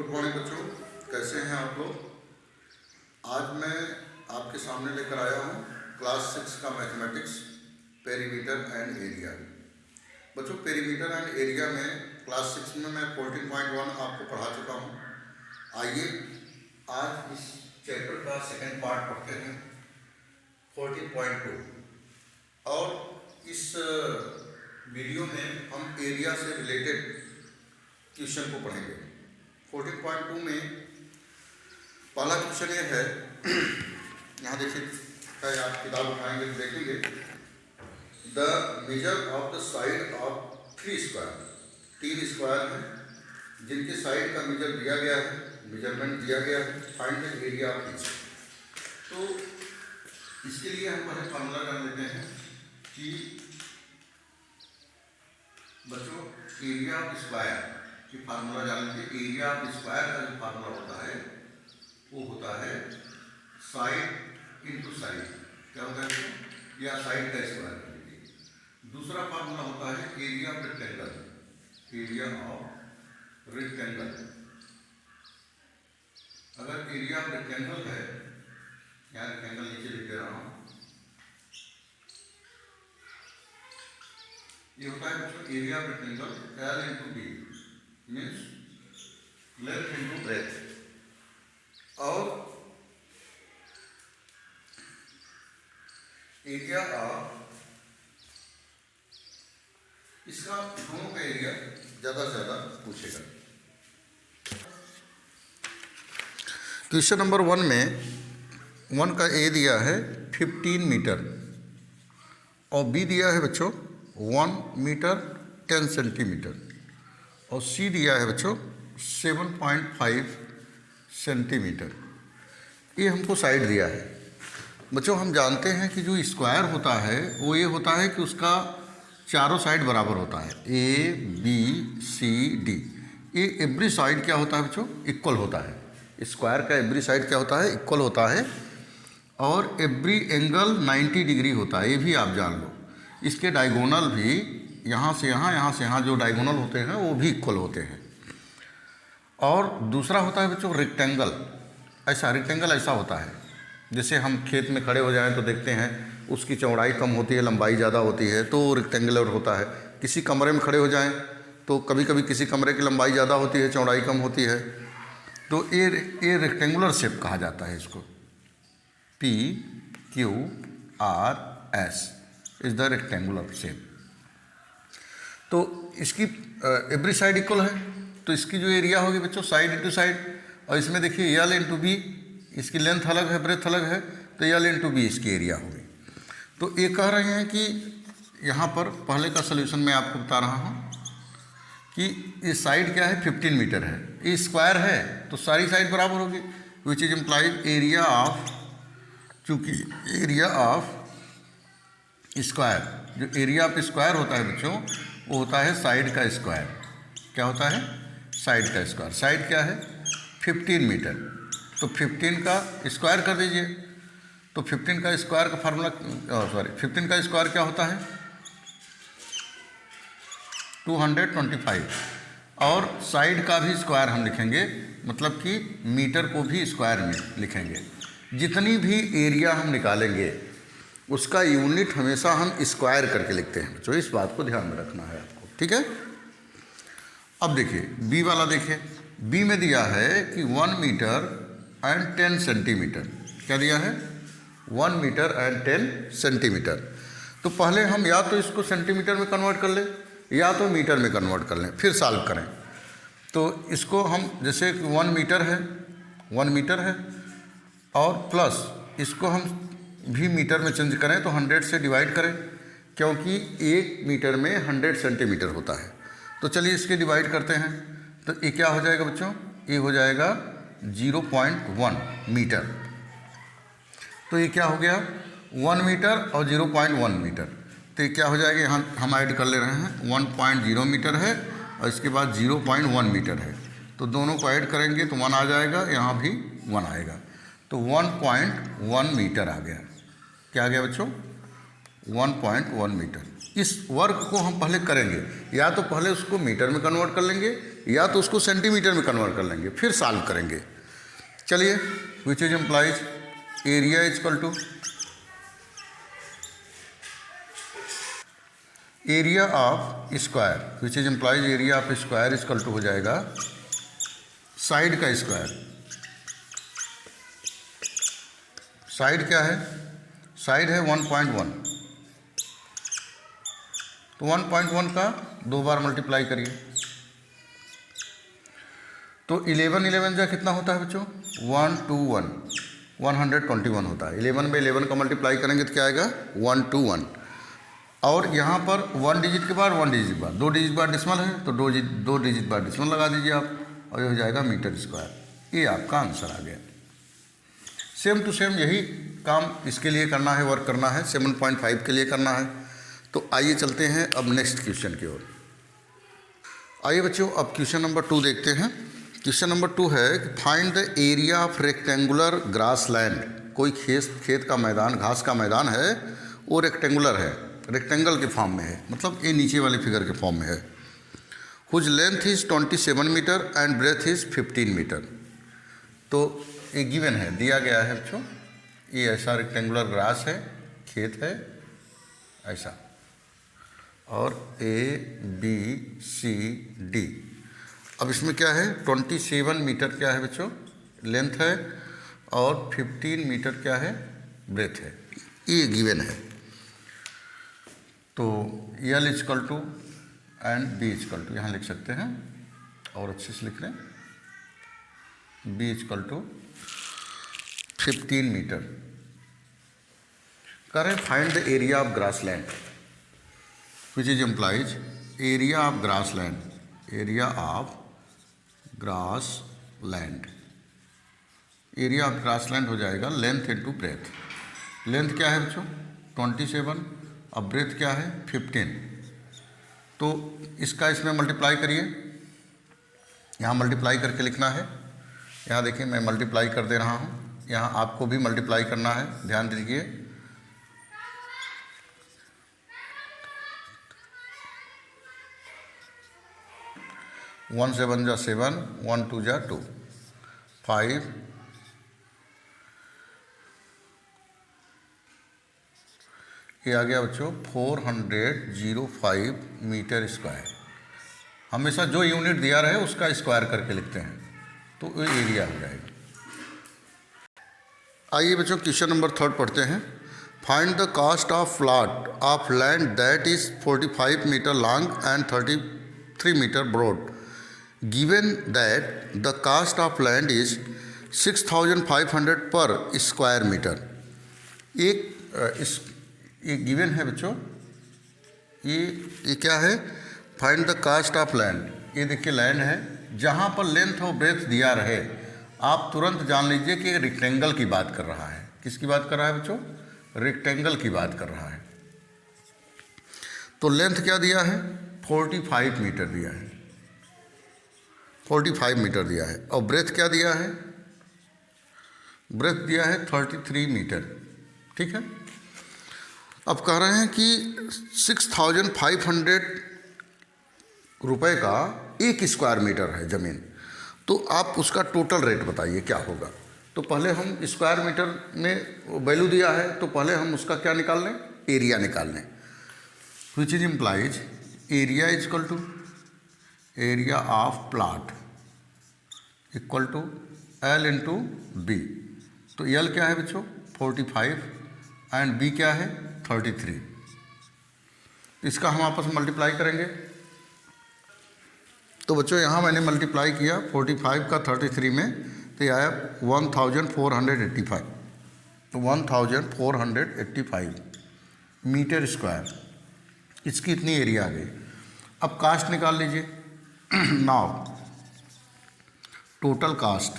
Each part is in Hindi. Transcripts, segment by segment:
गुड मॉर्निंग बच्चों, कैसे हैं आप लोग। आज मैं आपके सामने लेकर आया हूँ क्लास 6 का मैथमेटिक्स पेरीमीटर एंड एरिया। बच्चों, पेरीमीटर एंड एरिया में क्लास 6 में मैं 14.1 आपको पढ़ा चुका हूँ। आइए आज इस चैप्टर का सेकेंड पार्ट पढ़ते हैं 14.2। और इस वीडियो में हम एरिया से रिलेटेड क्वेश्चन को पढ़ेंगे। 14.2 में पहला क्वेश्चन ये है, यहाँ देखिए, आप किताब उठाएंगे तो देखेंगे, the measure of the side of 3 square, 3 square हैं जिनके साइड का मेजर दिया गया है, मेजरमेंट दिया गया है, find the area of each. तो इसके लिए हम पहले फार्मूला कर लेते हैं कि बच्चों एरिया ऑफ स्क्वायर की फार्मूला जान लीजिए। एरिया ऑफ स्क्वायर का जो फार्मूला होता है वो होता है साइड इंटू साइड। क्या होता है, या साइड का स्क्वायर कर लीजिए। दूसरा फार्मूला होता है area of rectangle, area of rectangle. अगर एरिया ऑफ रेक्टेंगल है, यहाँ रेक्टेंगल नीचे लिख दे रहा हूँ, ये होता है बच्चों area of rectangle L into B means length into breadth. और एरिया ऑफ इसका दोनों का एरिया ज़्यादा से ज़्यादा पूछेगा। क्वेश्चन नंबर 1 में 1 का ए दिया है 15 मीटर और बी दिया है बच्चों 1 मीटर 10 सेंटीमीटर और सी दिया है बच्चों 7.5 सेंटीमीटर। ये हमको साइड दिया है। बच्चों हम जानते हैं कि जो स्क्वायर होता है वो ये होता है कि उसका चारों साइड बराबर होता है, ए बी सी डी। ये एवरी साइड क्या होता है बच्चों, इक्वल होता है। स्क्वायर का एवरी साइड क्या होता है, इक्वल होता है। और एवरी एंगल 90 डिग्री होता है, ये भी आप जान लो। इसके डायगोनल भी यहाँ से यहाँ जो डायगोनल होते हैं वो भी इक्वल होते हैं। और दूसरा होता है बच्चों रेक्टेंगल। रेक्टेंगल ऐसा होता है जैसे हम खेत में खड़े हो जाएं तो देखते हैं उसकी चौड़ाई कम होती है, लंबाई ज़्यादा होती है, तो रेक्टेंगुलर होता है। किसी कमरे में खड़े हो जाएं तो कभी कभी किसी कमरे की लंबाई ज़्यादा होती है, चौड़ाई कम होती है, तो ये रेक्टेंगुलर शेप कहा जाता है। इसको PQRS is the rectangular shape. तो इसकी एवरी साइड इक्वल है, तो इसकी जो एरिया होगी बच्चों साइड इंटू साइड। और इसमें देखिए L इंटू बी, इसकी लेंथ अलग है, ब्रेथ अलग है, तो L इंटू बी इसकी एरिया होगी। तो ये कह रहे हैं कि यहाँ पर पहले का सोल्यूशन मैं आपको बता रहा हूँ कि ये साइड क्या है 15 मीटर है, ये स्क्वायर है तो सारी साइड बराबर होगी, विच इज इम्प्लाइज एरिया ऑफ, चूँकि एरिया ऑफ स्क्वायर, जो एरिया ऑफ स्क्वायर होता है बच्चों वो होता है साइड का स्क्वायर। क्या होता है, साइड का स्क्वायर। साइड क्या है 15 मीटर, तो 15 का स्क्वायर कर दीजिए। तो 15 का स्क्वायर का फार्मूला 15 का स्क्वायर क्या होता है 225। और साइड का भी स्क्वायर हम लिखेंगे, मतलब कि मीटर को भी स्क्वायर में लिखेंगे। जितनी भी एरिया हम निकालेंगे उसका यूनिट हमेशा हम स्क्वायर करके लिखते हैं। तो इस बात को ध्यान में रखना है आपको, ठीक है। अब देखिए बी वाला, देखिए बी में दिया है कि 1 मीटर एंड 10 सेंटीमीटर। क्या दिया है 1 मीटर एंड 10 सेंटीमीटर। तो पहले हम या तो इसको सेंटीमीटर में कन्वर्ट कर लें या तो मीटर में कन्वर्ट कर लें, फिर सॉल्व करें। तो इसको हम जैसे 1 मीटर है, 1 मीटर है और प्लस इसको हम भी मीटर में चेंज करें तो 100 से डिवाइड करें, क्योंकि 1 मीटर में 100 सेंटीमीटर होता है। तो चलिए इसके डिवाइड करते हैं। तो ये क्या हो जाएगा बच्चों, ये हो जाएगा 0.1 मीटर। तो ये क्या हो गया 1 मीटर और 0.1 मीटर। तो ये क्या हो जाएगा, यहाँ हम ऐड कर ले रहे हैं 1.0 मीटर है और इसके बाद 0.1 मीटर है। तो दोनों को ऐड करेंगे तो 1 आ जाएगा, यहाँ भी 1 आएगा, तो 1.1 मीटर आ गया। क्या आ गया बच्चों 1.1 मीटर। इस वर्क को हम पहले करेंगे, या तो पहले उसको मीटर में कन्वर्ट कर लेंगे या तो उसको सेंटीमीटर में कन्वर्ट कर लेंगे, फिर सॉल्व करेंगे। चलिए, which is implies area is equal to area of square, which is implies area of square is equal to हो जाएगा साइड का स्क्वायर। साइड क्या है? साइड है 1.1, तो 1.1 का 2 बार मल्टीप्लाई करिए, तो 11 जा कितना होता है बच्चों? 121, 121 होता है। 11 में 11 का मल्टीप्लाई करेंगे तो क्या आएगा? 121। और यहाँ पर 1 डिजिट के बाद 1 डिजिट बाद 2 डिजिट बाद डिसिमल है, तो 2 डिजिट बाद डिसिमल लगा दीजिए आप, और ये हो जाएगा मीटर स्क्वायर। ये आपका आंसर आ गया। सेम टू सेम यही काम इसके लिए करना है, वर्क करना है, 7.5 के लिए करना है। तो आइए चलते हैं अब नेक्स्ट क्वेश्चन की ओर। आइए बच्चों, अब क्वेश्चन नंबर 2 देखते हैं। क्वेश्चन नंबर 2 है कि find the area of rectangular grass land. कोई खेत का मैदान, घास का मैदान है, वो रेक्टेंगुलर है, रेक्टेंगल के फॉर्म में है, मतलब ये नीचे वाले फिगर के फॉर्म में है। Whose length is 27 metre and breadth is 15 metre. तो ये गिवन है, दिया गया है बच्चों, ये ऐसा रेक्टेंगुलर ग्रास है, खेत है ऐसा, और ABCD। अब इसमें क्या है? 27 मीटर क्या है बच्चों? लेंथ है, और 15 मीटर क्या है? ब्रेथ है। ये गिवन है। तो L equal to and B equal to यहाँ लिख सकते हैं, और अच्छे से लिख लें। B equal to 15 metre. करें find the area of grass land, which is implies area of grass land, area of grass land. Area of grass land हो जाएगा लेंथ इंटू ब्रेथ। लेंथ क्या है बच्चों? 27, अब ब्रेथ क्या है? 15। तो इसका इसमें मल्टीप्लाई करिए, यहाँ मल्टीप्लाई करके लिखना है। यहाँ देखिए मैं मल्टीप्लाई कर दे रहा हूँ, यहाँ आपको भी मल्टीप्लाई करना है, ध्यान दीजिए। वन 7 जा 7, 1 2 जा 2, 5, ये आ गया बच्चों 405 मीटर स्क्वायर। हमेशा जो यूनिट दिया रहे उसका स्क्वायर करके लिखते हैं, तो ये एरिया हो जाएगा। आइए बच्चों क्वेश्चन नंबर 3 पढ़ते हैं। Find the cost of plot of land that is 45 metre long and 33 metre broad, given that the cost of land is 6500 per square metre. ये गिवन है बच्चों, ये क्या है? Find the cost of land. ये देखिए लैंड है, जहाँ पर लेंथ और ब्रेथ दिया रहे, आप तुरंत जान लीजिए कि रेक्टेंगल की बात कर रहा है। किसकी बात कर रहा है बच्चों? रेक्टेंगल की बात कर रहा है। तो लेंथ क्या दिया है? 45 मीटर दिया है, 45 मीटर दिया है। और ब्रेथ क्या दिया है? ब्रेथ दिया है 33 मीटर। ठीक है। अब कह रहे हैं कि 6500 रुपये का 1 स्क्वायर मीटर है ज़मीन, तो आप उसका टोटल रेट बताइए क्या होगा। तो पहले हम स्क्वायर मीटर में वैल्यू दिया है, तो पहले हम उसका क्या निकाल लें? एरिया निकाल लें। Which is implies area is equal to area of plot equal to L into B। तो L क्या है बच्चों? 45 एंड B क्या है? 33। इसका हम आपस में मल्टीप्लाई करेंगे। तो बच्चों यहाँ मैंने मल्टीप्लाई किया 45 का 33 में, तो ये आया 1485। तो 1485 मीटर स्क्वायर, इसकी इतनी एरिया आ गई। अब कास्ट निकाल लीजिए। नाउ टोटल कास्ट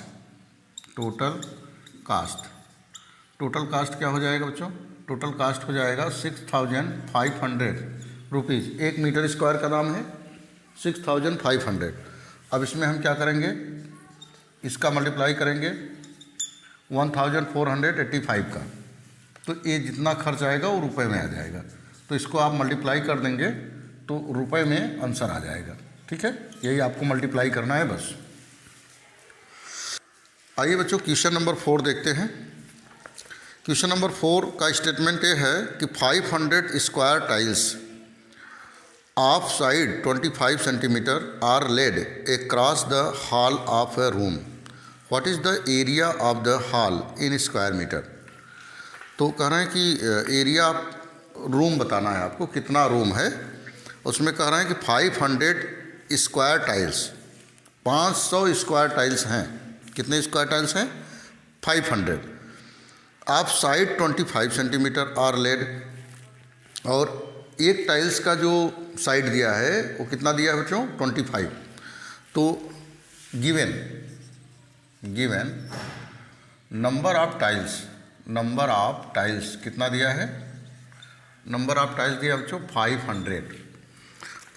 क्या हो जाएगा बच्चों? टोटल कास्ट हो जाएगा 6500 रुपीज़। 1 मीटर स्क्वायर का दाम है 6500। अब इसमें हम क्या करेंगे? इसका मल्टीप्लाई करेंगे 1485 का, तो ये जितना खर्च आएगा वो रुपए में आ जाएगा। तो इसको आप मल्टीप्लाई कर देंगे तो रुपए में आंसर आ जाएगा। ठीक है। यही आपको मल्टीप्लाई करना है बस। आइए बच्चों क्वेश्चन नंबर 4 देखते हैं। क्वेश्चन नंबर 4 का स्टेटमेंट ये है कि 500 square tiles of side 25 centimetre are laid across the hall of a room. What is the area of the hall in square meter? तो कह रहे हैं कि एरिया रूम बताना है आपको, कितना रूम है। उसमें कह रहे हैं कि 500 स्क्वायर टाइल्स, 500 स्क्वायर टाइल्स हैं। कितने स्क्वायर टाइल्स हैं? 500। आप साइड 25 सेंटीमीटर आर लेड, और एक टाइल्स का जो साइड दिया है वो कितना दिया है बच्चों? 25। तो गिवन नंबर ऑफ टाइल्स कितना दिया है? नंबर ऑफ टाइल्स दिया बच्चों 500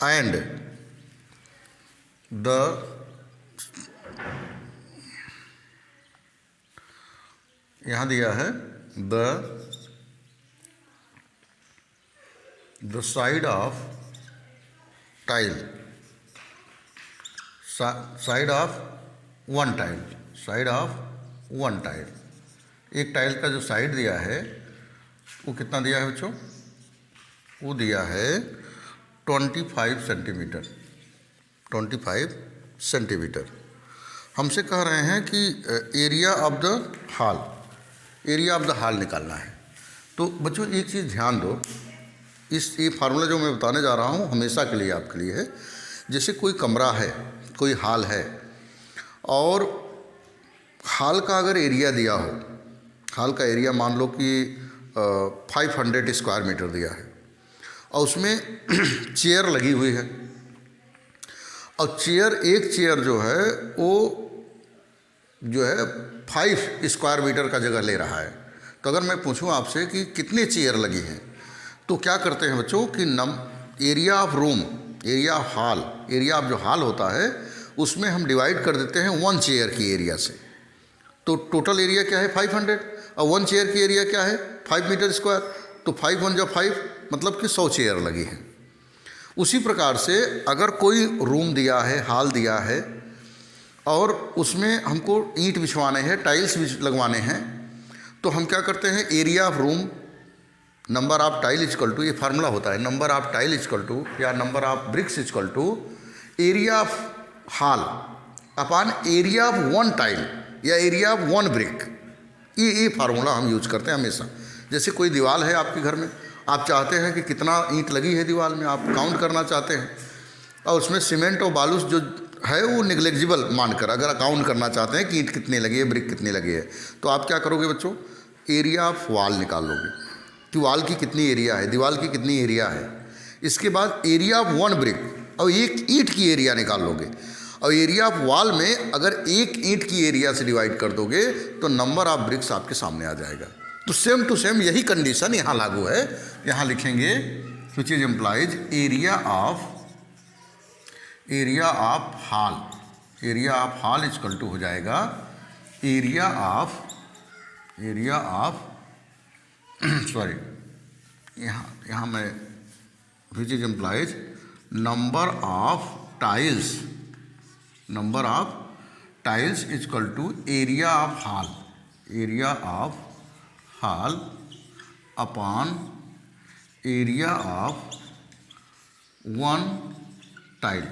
एंड यहाँ दिया है the side of one tile, एक टाइल का जो साइड दिया है वो कितना दिया है बच्चों? वो दिया है 25 सेंटीमीटर। हमसे कह रहे हैं कि एरिया ऑफ द हॉल निकालना है। तो बच्चों एक चीज़ ध्यान दो, ये फार्मूला जो मैं बताने जा रहा हूँ हमेशा के लिए आपके लिए है। जैसे कोई कमरा है, कोई हॉल है, और हॉल का अगर एरिया दिया हो, हॉल का एरिया मान लो कि 500 स्क्वायर मीटर दिया है, और उसमें चेयर लगी हुई है, और एक चेयर जो है वो जो है 5 स्क्वायर मीटर का जगह ले रहा है। तो अगर मैं पूछूं आपसे कि कितने चेयर लगी हैं, तो क्या करते हैं बच्चों कि area of room, area of जो हॉल होता है उसमें हम डिवाइड कर देते हैं 1 चेयर की एरिया से। तो टोटल एरिया क्या है? 500, और 1 चेयर की एरिया क्या है? 5 मीटर स्क्वायर। तो 5 1 जो 5, मतलब कि 100 चेयर लगी हैं। उसी प्रकार से अगर कोई रूम दिया है, हॉल दिया है, और उसमें हमको ईंट बिछवाने हैं, टाइल्स लगवाने हैं, तो हम क्या करते हैं? Area of room number of tile equal to, ये फार्मूला होता है, number of tile equal to या number of bricks equal to area of hall upon area of 1 tile या एरिया ऑफ 1 ब्रिक। ये फार्मूला हम यूज करते हैं हमेशा। जैसे कोई दीवार है आपके घर में, आप चाहते हैं कि कितना ईंट लगी है दीवार में, आप काउंट करना चाहते हैं, और उसमें सीमेंट और बालू जो है वो निग्लेजिबल मानकर अगर काउंट करना चाहते हैं कि ईंट कितनी लगी है, ब्रिक कितनी लगी है, तो आप क्या करोगे बच्चों? एरिया ऑफ वॉल निकाल लोगे कि वॉल की कितनी एरिया है, दीवार की कितनी एरिया है। इसके बाद एरिया ऑफ 1 ब्रिक और एक ईंट की एरिया निकाल लोगे, और एरिया ऑफ वॉल में अगर एक ईंट की एरिया से डिवाइड कर दोगे तो नंबर ऑफ ब्रिक्स आपके सामने आ जाएगा। तो सेम टू सेम यही कंडीशन यहाँ लागू है। यहाँ लिखेंगे which is implies area of hall equal to हो जाएगा एरिया ऑफ सॉरी, यहाँ मैं which is implies number of tiles equal to area of hall upon area of 1 tile,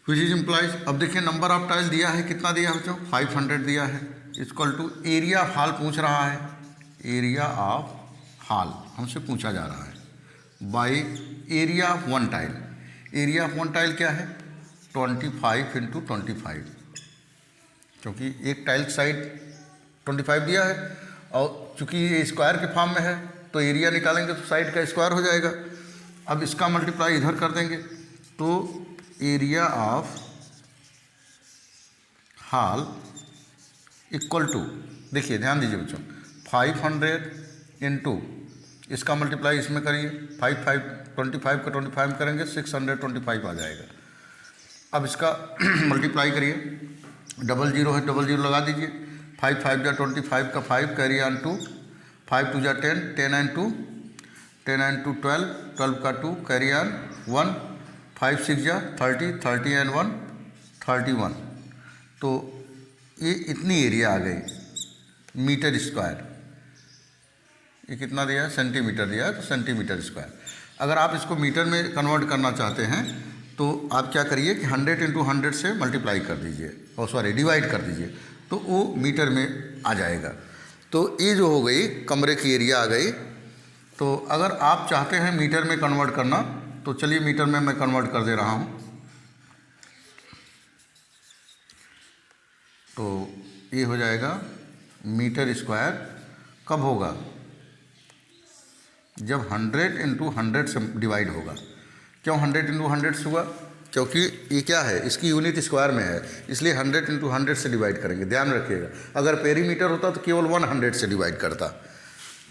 which is implies. अब देखिए नंबर ऑफ टाइल दिया है, कितना दिया है बच्चों? 500 दिया है, equal to area of hall पूछ रहा है, एरिया ऑफ हॉल हमसे पूछा जा रहा है, by area of 1 tile. Area of 1 tile क्या है? 25 इंटू 25, क्योंकि एक टाइल साइड 25 दिया है, और चूँकि ये स्क्वायर के फॉर्म में है तो एरिया निकालेंगे तो साइड का स्क्वायर हो जाएगा। अब इसका मल्टीप्लाई इधर कर देंगे, तो area of hall equal to, देखिए ध्यान दीजिए बच्चों, 500 इंटू इसका मल्टीप्लाई इसमें करिए, 25 का 25 करेंगे 625 आ जाएगा। अब इसका मल्टीप्लाई करिए, 00 है 00 लगा दीजिए, 5 5 जा 25 का 5 कैरी ऑन 2, 5 2 जा 10 10 एंड 2 10 and 2 12, 12 का 2 कैरी ऑन 1, 5 6 जा 30, 30 and 1 31। तो ये इतनी एरिया आ गई मीटर स्क्वायर। ये कितना दिया है? सेंटीमीटर दिया है, तो सेंटीमीटर स्क्वायर। अगर आप इसको मीटर में कन्वर्ट करना चाहते हैं तो आप क्या करिए कि 100 × 100 से मल्टीप्लाई कर दीजिए, और सॉरी डिवाइड कर दीजिए, तो वो मीटर में आ जाएगा। तो ये जो हो गई कमरे की एरिया आ गई। तो अगर आप चाहते हैं मीटर में कन्वर्ट करना तो चलिए मीटर में मैं कन्वर्ट कर दे रहा हूँ। तो ये हो जाएगा मीटर स्क्वायर। कब होगा? जब 100 × 100 से डिवाइड होगा। क्यों 100 × 100 से हुआ? क्योंकि ये क्या है, इसकी यूनिट स्क्वायर में है, इसलिए 100 × 100 से डिवाइड करेंगे। ध्यान रखिएगा, अगर पेरीमीटर होता तो केवल 100 से डिवाइड करता।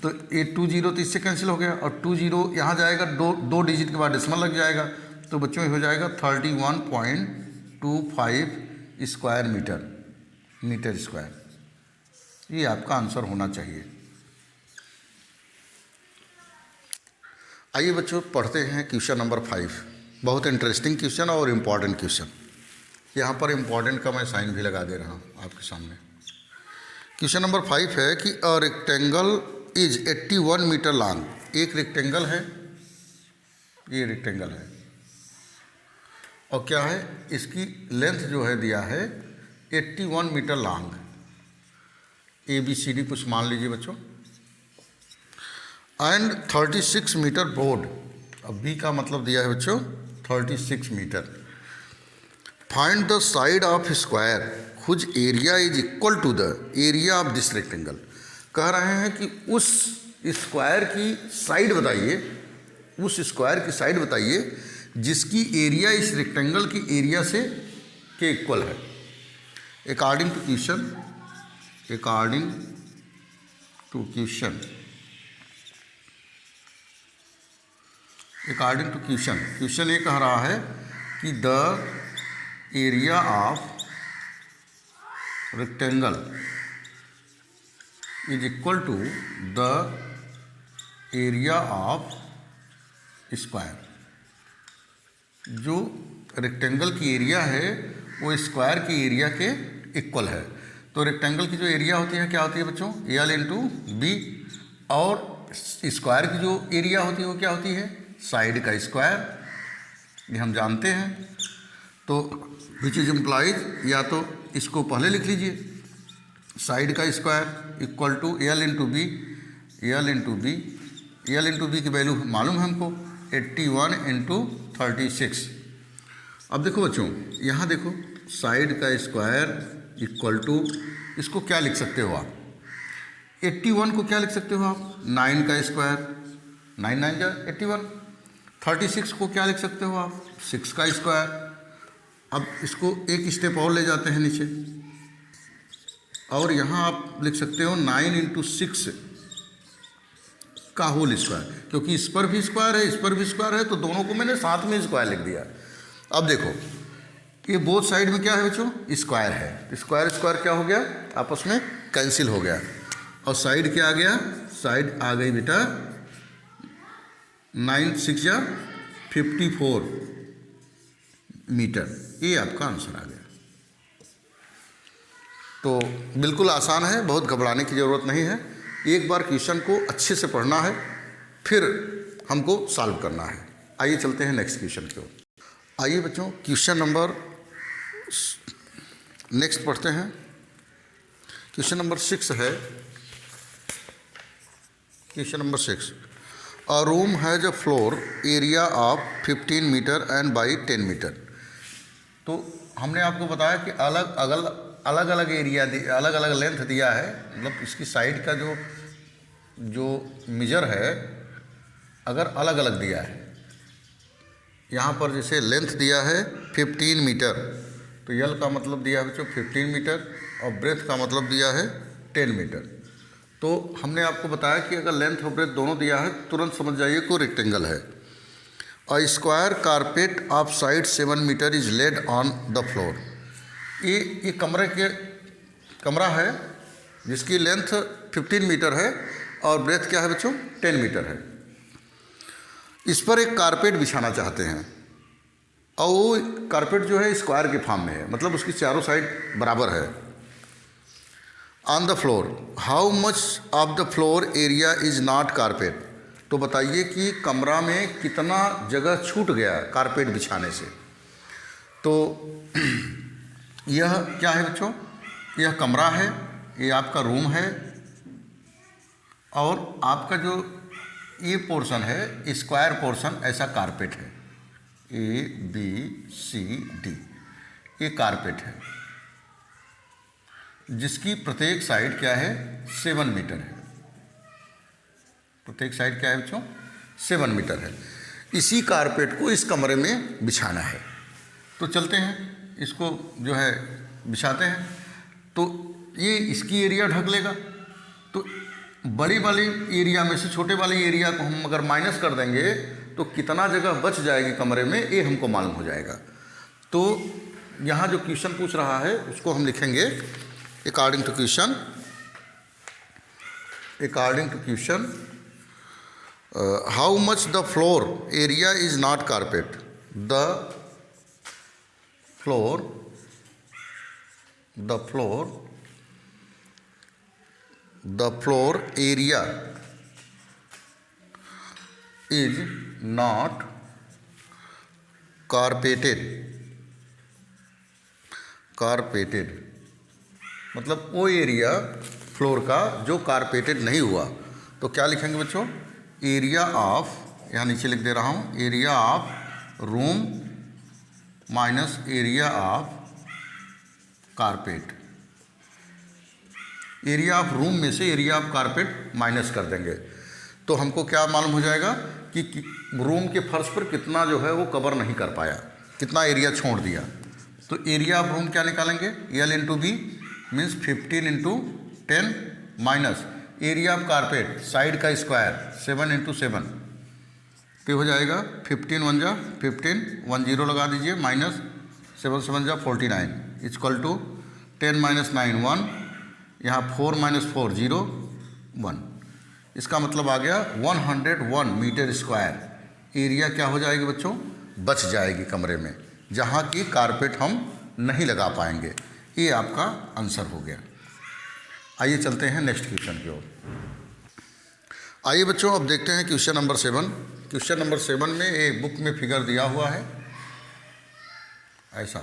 तो ये 2 0 तो इससे कैंसिल हो गया, और 2 0 यहाँ जाएगा, दो डिजिट के बाद डेसिमल लग जाएगा। तो बच्चों ये हो जाएगा 31.25 स्क्वायर मीटर स्क्वायर। ये आपका आंसर होना चाहिए। आइए बच्चों पढ़ते हैं क्वेश्चन नंबर 5। बहुत इंटरेस्टिंग क्वेश्चन और इम्पॉर्टेंट क्वेश्चन। यहाँ पर इम्पॉर्टेंट का मैं साइन भी लगा दे रहा हूँ आपके सामने। क्वेश्चन नंबर 5 है कि a rectangle is 81 metre long. एक रेक्टेंगल है, ये रेक्टेंगल है, और क्या है, इसकी लेंथ जो है दिया है 81 मीटर लॉन्ग। ABCD कुछ मान लीजिए बच्चों, एंड 36 मीटर ब्रॉड। अब B का मतलब दिया है बच्चों 36 metre. Find the side of square whose area is equal to the area of this rectangle. कह रहे हैं कि उस स्क्वायर की साइड बताइए, उस स्क्वायर की साइड बताइए जिसकी एरिया इस रेक्टेंगल की एरिया से के इक्वल है। अकॉर्डिंग टू क्वेश्चन क्वेश्चन ये कह रहा है कि the area of rectangle is equal to the area of square. जो रेक्टेंगल की एरिया है वो स्क्वायर की एरिया के इक्वल है। तो रेक्टेंगल की जो एरिया होती है क्या होती है बच्चों? L × B, और स्क्वायर की जो एरिया होती है वो क्या होती है? साइड का स्क्वायर। ये हम जानते हैं। तो विच इज इम्प्लाइज, या तो इसको पहले लिख लीजिए, साइड का square equal to L × B की वैल्यू मालूम है हमको 81 × 36। अब देखो बच्चों, यहाँ देखो साइड का स्क्वायर इक्वल टू, इसको क्या लिख सकते हो आप? 81 को क्या लिख सकते हो आप? 9 का स्क्वायर, 9 9 जा 81। 36 को क्या लिख सकते हो आप? 6 का स्क्वायर। अब इसको एक स्टेप और ले जाते हैं नीचे, और यहाँ आप लिख सकते हो 9 × 6 का होल स्क्वायर, क्योंकि इस पर भी स्क्वायर है, इस पर भी स्क्वायर है, तो दोनों को मैंने साथ में स्क्वायर लिख दिया। अब देखो ये बोथ साइड में क्या है बच्चों? स्क्वायर है। स्क्वायर क्या हो गया? आपस में कैंसिल हो गया। और साइड क्या आ गया? साइड आ गई बेटा 9 6 या 54 मीटर। ये आपका आंसर आ गया। तो बिल्कुल आसान है, बहुत घबराने की ज़रूरत नहीं है। एक बार क्वेश्चन को अच्छे से पढ़ना है, फिर हमको सॉल्व करना है। आइए चलते हैं नेक्स्ट क्वेश्चन की ओर। आइए बच्चों क्वेश्चन नंबर नेक्स्ट पढ़ते हैं। क्वेश्चन नंबर 6 है। Question number 6, a room has a floor area of 15 metre and by 10 metre. तो हमने आपको बताया कि अलग अलग एरिया, अलग अलग लेंथ दिया है, मतलब इसकी साइड का जो मेजर है अगर अलग अलग दिया है। यहाँ पर जैसे लेंथ दिया है 15 मीटर, तो यल का मतलब दिया है बच्चों 15 मीटर, और ब्रेथ का मतलब दिया है 10 मीटर। तो हमने आपको बताया कि अगर लेंथ और ब्रेथ दोनों दिया है तुरंत समझ जाइए कोई रेक्टेंगल है। A square carpet of side 7 metre is laid on the floor. ये कमरा है जिसकी लेंथ 15 मीटर है और ब्रेथ क्या है बच्चों? 10 मीटर है। इस पर एक कारपेट बिछाना चाहते हैं और वो कारपेट जो है स्क्वायर के फॉर्म में है, मतलब उसकी चारों साइड बराबर है। On the floor, how much of the floor area is not carpet. तो बताइए कि कमरा में कितना जगह छूट गया कारपेट बिछाने से। तो यह क्या है बच्चों, यह कमरा है, ये आपका रूम है और आपका जो ये पोर्शन है स्क्वायर पोर्शन ऐसा कारपेट है, ABCD ये कारपेट है जिसकी प्रत्येक साइड क्या है 7 मीटर है। प्रत्येक साइड क्या है बच्चों 7 मीटर है। इसी कारपेट को इस कमरे में बिछाना है। तो चलते हैं इसको जो है बिछाते हैं। तो ये इसकी एरिया ढक लेगा। तो बड़ी वाली एरिया में से छोटे वाली एरिया को हम अगर माइनस कर देंगे तो कितना जगह बच जाएगी कमरे में ये हमको मालूम हो जाएगा। तो यहाँ जो क्वेश्चन पूछ रहा है उसको हम लिखेंगे according to question how much the floor area is not carpet. The floor area is not carpeted मतलब वो एरिया फ्लोर का जो कारपेटेड नहीं हुआ। तो क्या लिखेंगे बच्चों, एरिया ऑफ, यहाँ नीचे लिख दे रहा हूँ, area of room minus area of carpet. Area of room में से एरिया ऑफ कारपेट माइनस कर देंगे तो हमको क्या मालूम हो जाएगा कि रूम के फर्श पर कितना जो है वो कवर नहीं कर पाया, कितना एरिया छोड़ दिया। तो एरिया ऑफ रूम क्या निकालेंगे, L into B means 15 into 10 minus area of carpet side का स्क्वायर 7 इंटू 7 पे हो जाएगा 15 1 जा 15 1 0 लगा दीजिए माइनस 7 7 जा 49 इक्वल टू 10 माइनस 9 1, यहाँ 4 माइनस 4 0 1। इसका मतलब आ गया 101 मीटर स्क्वायर एरिया क्या हो जाएगी बच्चों, बच जाएगी कमरे में, जहाँ की कारपेट हम नहीं लगा पाएंगे। ये आपका आंसर हो गया। आइए चलते हैं नेक्स्ट क्वेश्चन की ओर। आइए बच्चों अब देखते हैं क्वेश्चन नंबर 7। क्वेश्चन नंबर 7 में एक बुक में फिगर दिया हुआ है ऐसा,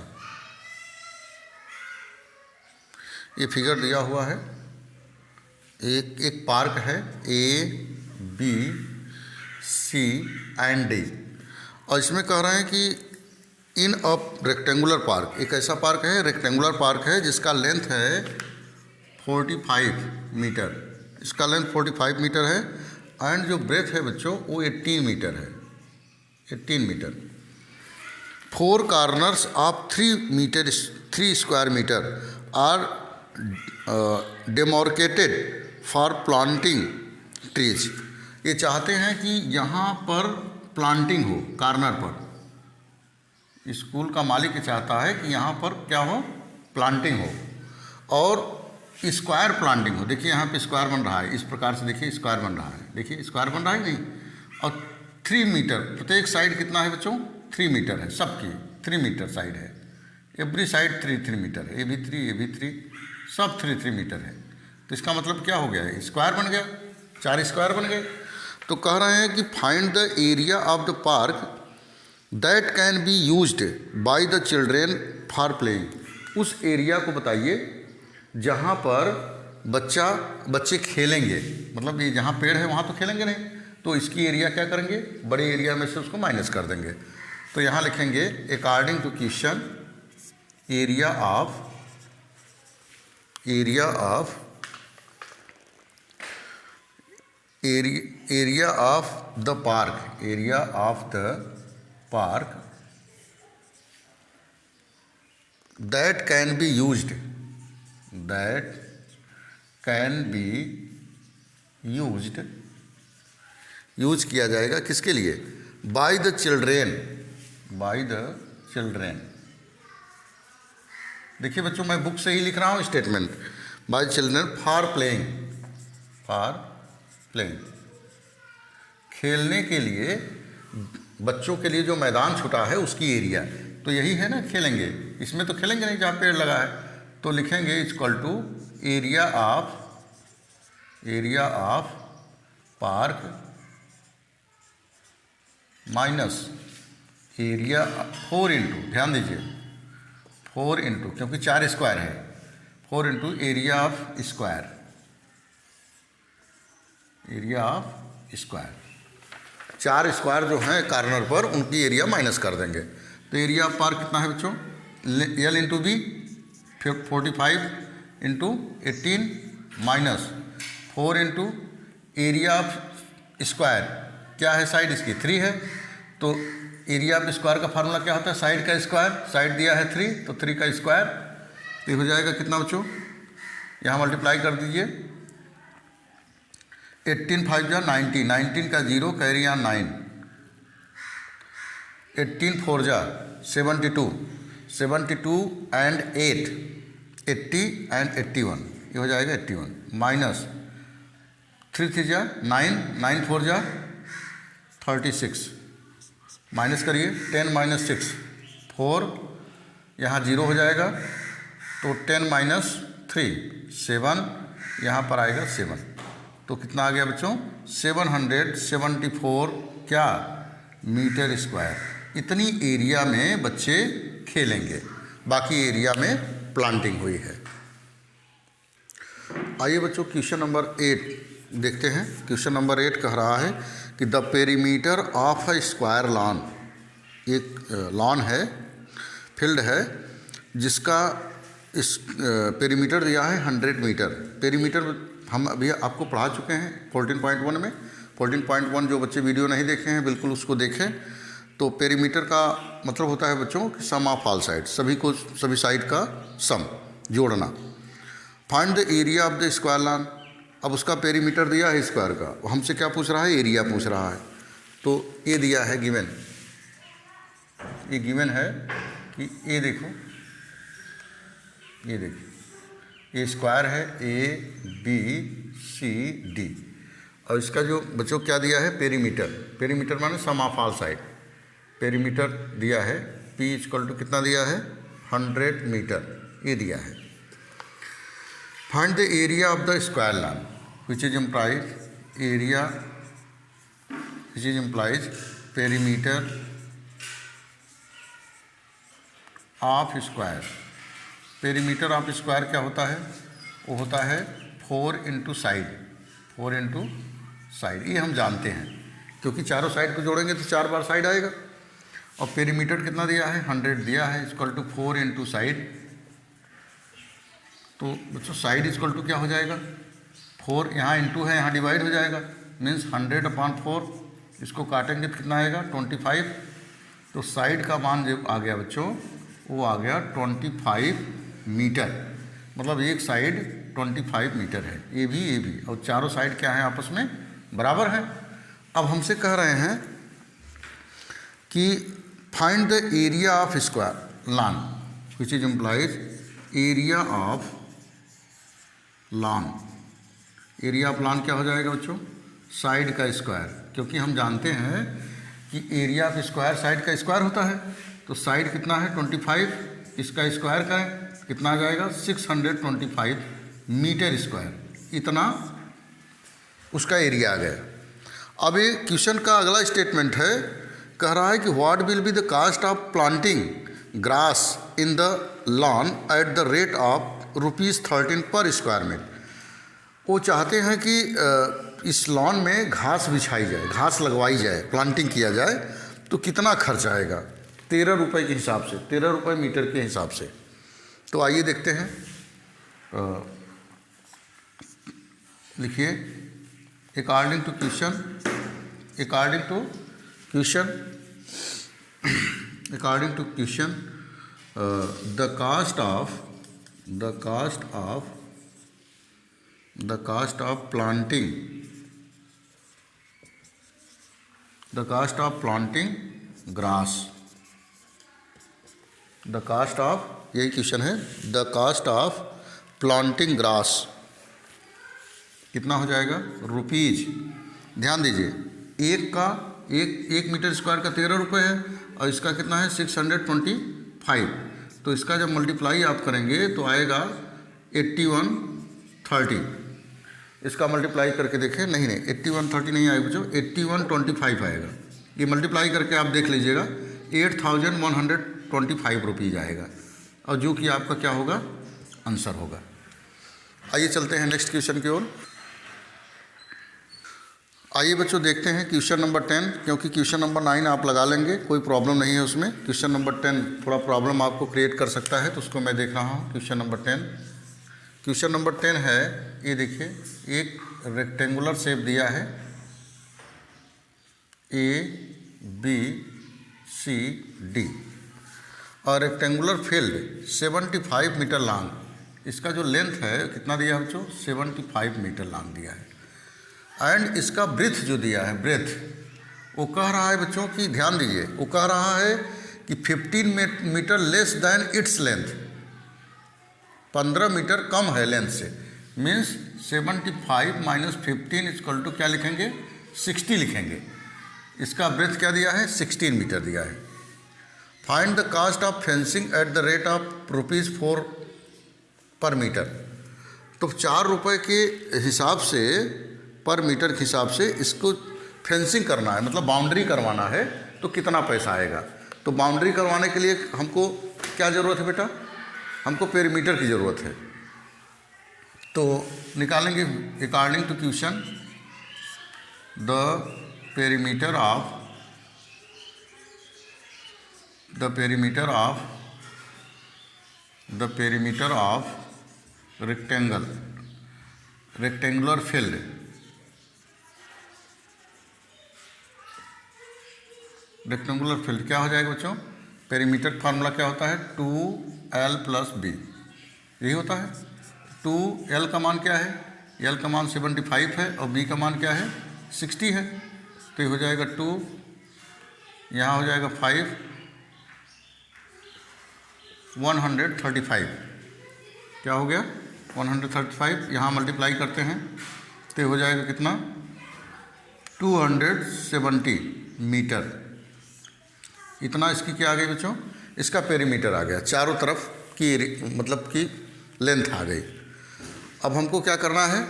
ये फिगर दिया हुआ है। एक पार्क है ABC एंड D और इसमें कह रहे हैं कि इन अ रेक्टेंगुलर पार्क, एक ऐसा पार्क है, रेक्टेंगुलर पार्क है जिसका लेंथ है 45 मीटर, इसका लेंथ 45 मीटर है एंड जो ब्रेथ है बच्चों वो 18 मीटर है, 18 metre. 4 corners of 3 square metre are demarcated for planting trees. ये चाहते हैं कि यहाँ पर प्लांटिंग हो, कॉर्नर पर स्कूल का मालिक चाहता है कि यहाँ पर क्या हो, प्लांटिंग हो और स्क्वायर प्लांटिंग हो। देखिए यहाँ पे स्क्वायर बन रहा है, इस प्रकार से देखिए स्क्वायर बन रहा है, देखिए स्क्वायर बन रहा है नहीं। और 3 मीटर प्रत्येक साइड कितना है बच्चों, 3 मीटर है, सबकी 3 मीटर साइड है, एवरी साइड 3 मीटर है, ये भी 3 सब 3 मीटर है। तो इसका मतलब क्या हो गया है, स्क्वायर बन गया, 4 स्क्वायर बन गए। तो कह रहे हैं कि find the area of the park that can be used by the children for playing. उस एरिया को बताइए जहाँ पर बच्चे खेलेंगे, मतलब ये जहाँ पेड़ है वहाँ तो खेलेंगे नहीं, तो इसकी एरिया क्या करेंगे, बड़े एरिया में से उसको माइनस कर देंगे। तो यहाँ लिखेंगे according to question area of the park that can be used use किया जाएगा किसके लिए, बाय द चिल्ड्रेन। देखिए बच्चों मैं बुक से ही लिख रहा हूँ statement, by children for playing, खेलने के लिए बच्चों के लिए जो मैदान छुटा है उसकी एरिया, तो यही है ना, खेलेंगे इसमें तो खेलेंगे नहीं जहाँ पेड़ लगा है, तो लिखेंगे equal to area of park minus area 4 into, ध्यान दीजिए 4 इंटू, क्योंकि 4 स्क्वायर है, 4 into area of square, area of square. 4 square जो हैं कार्नर पर उनकी एरिया माइनस कर देंगे, तो एरिया ऑफ पार्क कितना है बच्चों, L into B 45 into 18 minus 4 into area of square, क्या है साइड इसकी 3 है, तो एरिया ऑफ स्क्वायर का फार्मूला क्या होता है, साइड का स्क्वायर, साइड दिया है 3 तो 3 का स्क्वायर, तो हो जाएगा कितना बच्चों, यहाँ मल्टीप्लाई कर दीजिए, 18 5 जा 90, 19 का 0 कैरी ऑन 9, 18 4 जा 72, 72 एंड 8 80 एंड 81, ये हो जाएगा 81 माइनस 3 3 जा 9, 9 4 जा 36, माइनस करिए 10 माइनस 6 4, यहाँ 0 हो जाएगा, तो 10 माइनस 3 7, यहाँ पर आएगा 7, तो कितना आ गया बच्चों 774 क्या मीटर स्क्वायर। इतनी एरिया में बच्चे खेलेंगे, बाकी एरिया में प्लांटिंग हुई है। आइए बच्चों क्वेश्चन नंबर 8 देखते हैं। क्वेश्चन नंबर 8 कह रहा है कि the perimeter of a square lawn, एक लॉन है, फील्ड है, जिसका इस पेरीमीटर दिया है 100 मीटर। पेरीमीटर हम अभी आपको पढ़ा चुके हैं 14.1 में। 14.1 जो बच्चे वीडियो नहीं देखे हैं बिल्कुल उसको देखें। तो पेरीमीटर का मतलब होता है बच्चों सम ऑफ ऑल साइड, सभी साइड का सम जोड़ना। Find the area of the square lawn, अब उसका पेरीमीटर दिया है स्क्वायर का, हमसे क्या पूछ रहा है, एरिया पूछ रहा है। तो ये दिया है गिवन, ये गिवन है कि ये देखो, ये देखिए ये स्क्वायर है ABCD, और इसका जो बच्चों क्या दिया है पेरीमीटर, पेरीमीटर माने सम ऑफ ऑल साइड, पेरीमीटर दिया है P इक्वल टू कितना दिया है 100 मीटर, ये दिया है। Find the area of the square lawn which is implies area, which is implies perimeter of square. Perimeter of square क्या होता है, वो होता है 4 इंटू साइड, 4 इंटू साइड, ये हम जानते हैं क्योंकि चारों साइड को जोड़ेंगे तो 4 बार साइड आएगा। और पेरीमीटर कितना दिया है 100 दिया है, इक्वल टू 4 इंटू साइड। तो बच्चों साइड इक्वल टू क्या हो जाएगा 4, यहाँ इंटू है यहाँ डिवाइड हो जाएगा, मीन्स 100/4, इसको काटेंगे तो कितना आएगा 25। तो साइड का मान जब आ गया बच्चों वो आ गया 25 मीटर, मतलब एक साइड 25 मीटर है, ये भी, और चारों साइड क्या है आपस में बराबर है। अब हमसे कह रहे हैं कि find the area of square lawn which is implies area of lawn. Area of lawn क्या हो जाएगा बच्चों साइड का स्क्वायर, क्योंकि हम जानते हैं कि एरिया ऑफ स्क्वायर साइड का स्क्वायर होता है। तो साइड कितना है 25, इसका स्क्वायर का है कितना आ जाएगा 625 मीटर स्क्वायर, इतना उसका एरिया आ गया। अब ये क्वेश्चन का अगला स्टेटमेंट है, कह रहा है कि what will be the cost of planting grass in the lawn at the rate of ₹13 per square metre. वो चाहते हैं कि इस लॉन में घास बिछाई जाए, घास लगवाई जाए, प्लांटिंग किया जाए, तो कितना खर्च आएगा 13 रुपये के हिसाब से, 13 रुपये मीटर के हिसाब से। तो आइए देखते हैं, लिखिए according to question, according to question the cost of planting grass, the cost of, यही क्वेश्चन है, the cost of planting grass कितना हो जाएगा रुपीज, ध्यान दीजिए एक का एक मीटर स्क्वायर का 13 रुपये है और इसका कितना है 625। तो इसका जब मल्टीप्लाई आप करेंगे तो आएगा 8130। इसका मल्टीप्लाई करके देखें, नहीं 8130 नहीं आएगा बच्चों, 8125 आएगा। ये मल्टीप्लाई करके आप देख लीजिएगा 8125 रुपीज़ आएगा और जो कि आपका क्या होगा, आंसर होगा। आइए चलते हैं नेक्स्ट क्वेश्चन की ओर। आइए बच्चों देखते हैं क्वेश्चन नंबर 10, क्योंकि क्वेश्चन नंबर 9 आप लगा लेंगे, कोई प्रॉब्लम नहीं है उसमें। क्वेश्चन नंबर 10 थोड़ा प्रॉब्लम आपको क्रिएट कर सकता है, तो उसको मैं देख रहा हूँ। क्वेश्चन नंबर 10, क्वेश्चन नंबर 10 है, ये देखिए एक रेक्टेंगुलर शेप दिया है ABCD और रेक्टेंगुलर फील्ड 75 मीटर लॉन्ग। इसका जो लेंथ है कितना दिया है बच्चों, 75 मीटर लॉन्ग दिया है। एंड इसका ब्रेथ जो दिया है, ब्रेथ वो कह रहा है बच्चों कि ध्यान दीजिए, वो कह रहा है कि 15 metre less than its length, 15 metre कम है लेंथ से। मीन्स 75 माइनस 15 इक्वल टू क्या लिखेंगे, 60 लिखेंगे। इसका ब्रेथ क्या दिया है, 16 मीटर दिया है। Find the cost of fencing at the rate of ₹4 per metre. तो 4 रुपये के हिसाब से, पर मीटर के हिसाब से इसको फेंसिंग करना है, मतलब बाउंड्री करवाना है, तो कितना पैसा आएगा। तो बाउंड्री करवाने के लिए हमको क्या ज़रूरत है बेटा, हमको पेरीमीटर की ज़रूरत है। तो निकालेंगे according to question the perimeter of rectangular field क्या हो जाएगा बच्चों, पेरीमीटर फार्मूला क्या होता है, 2l + b, यही होता है। 2l का मान क्या है, l का मान 75 है और b का मान क्या है, 60 है। तो ये हो जाएगा 2, यहाँ हो जाएगा 5, 135। क्या हो गया, 135। यहाँ मल्टीप्लाई करते हैं तो हो जाएगा कितना, 270 मीटर। इतना इसकी क्या आ गई बच्चों, इसका पेरीमीटर आ गया, चारों तरफ की मतलब कि लेंथ आ गई। अब हमको क्या करना है,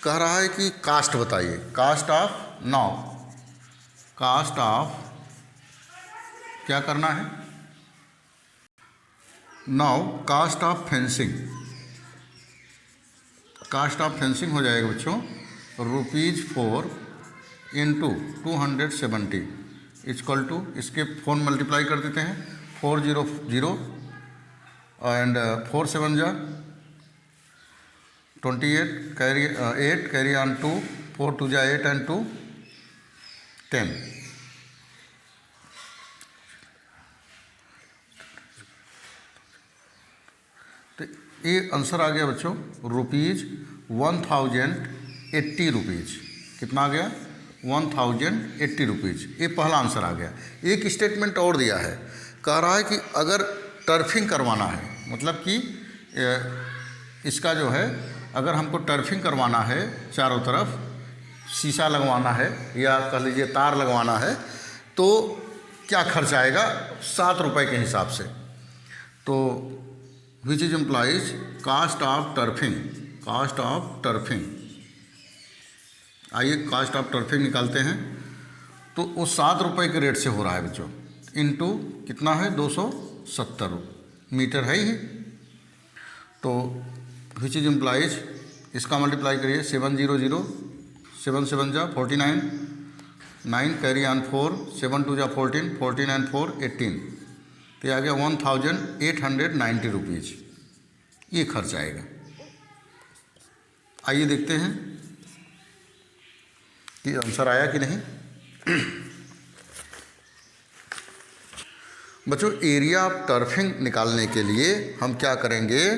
कह रहा है कि कास्ट बताइए, कास्ट ऑफ क्या करना है, कास्ट ऑफ फेंसिंग हो जाएगा बच्चों ₹4 × 270 इक्वल टू, इसके 4 मल्टीप्लाई कर देते हैं, 400 एंड 4 7 जा 28, कैरी ऑन 2, 4 2 जा 8 एंड 2 10। तो ये आंसर आ गया बच्चों ₹1080। कितना आ गया, 1080 रुपीज़। ये पहला आंसर आ गया। एक स्टेटमेंट और दिया है, कह रहा है कि अगर टर्फिंग करवाना है, मतलब कि इसका जो है, अगर हमको टर्फिंग करवाना है, चारों तरफ शीशा लगवाना है या कह लीजिए तार लगवाना है, तो क्या खर्च आएगा 7 रुपये के हिसाब से। तो which is implies cost of turfing. आइए कास्ट ऑफ टर्फिंग निकालते हैं। तो वो 7 रुपये के रेट से हो रहा है बच्चों, इनटू कितना है, 270 मीटर है ही। तो विच इज इम्प्लाइज, इसका मल्टीप्लाई करिए, 700, 7 7 जा 49, 9 कैरी ऑन 4, 7 2 जा 14, 14 एंड 4 18। तो आ गया 1890 रुपीज़, ये खर्च आएगा। आइए देखते हैं कि आंसर आया कि नहीं। बच्चों एरिया ऑफ टर्फिंग निकालने के लिए हम क्या करेंगे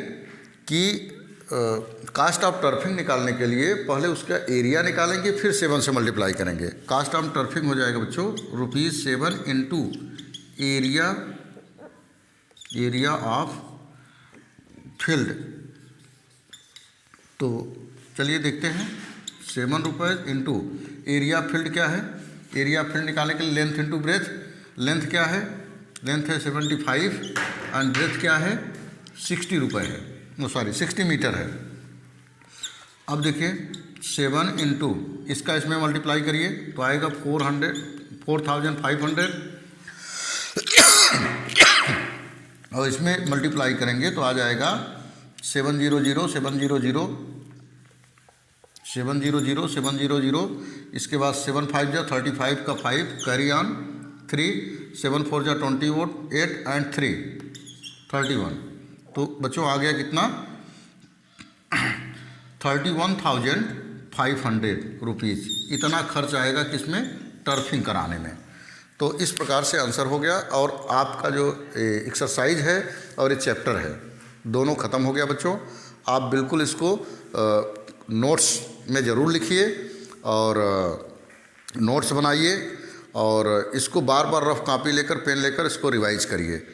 कि कास्ट ऑफ टर्फिंग निकालने के लिए पहले उसका एरिया निकालेंगे, फिर 7 से मल्टीप्लाई करेंगे। कास्ट ऑफ टर्फिंग हो जाएगा बच्चों ₹7 इंटू एरिया ऑफ फील्ड। तो चलिए देखते हैं, 7 रुपये इंटू एरिया फील्ड क्या है, एरिया फील्ड निकालने के लिए लेंथ इंटू ब्रेथ। लेंथ क्या है, लेंथ है 75 एंड ब्रेथ क्या है 60 रुपये है, नो सॉरी 60 मीटर है। अब देखिए 7 इंटू इसका इसमें मल्टीप्लाई करिए तो आएगा 4500 और इसमें मल्टीप्लाई करेंगे तो आ जाएगा 700, इसके बाद 7 5 जा 35 का 5 कैरी ऑन 3, 7 4 जा 20 वोट 8 एंड 3 31। तो बच्चों आ गया कितना 31,500 रुपीज़। इतना खर्च आएगा किसमें, टर्फिंग कराने में। तो इस प्रकार से आंसर हो गया और आपका जो एक्सरसाइज है और ये चैप्टर है दोनों ख़त्म हो गया बच्चों। आप बिल्कुल इसको नोट्स में ज़रूर लिखिए और नोट्स बनाइए और इसको बार बार रफ कॉपी लेकर पेन लेकर इसको रिवाइज करिए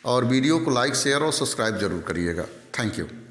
और वीडियो को लाइक शेयर और सब्सक्राइब ज़रूर करिएगा। Thank you.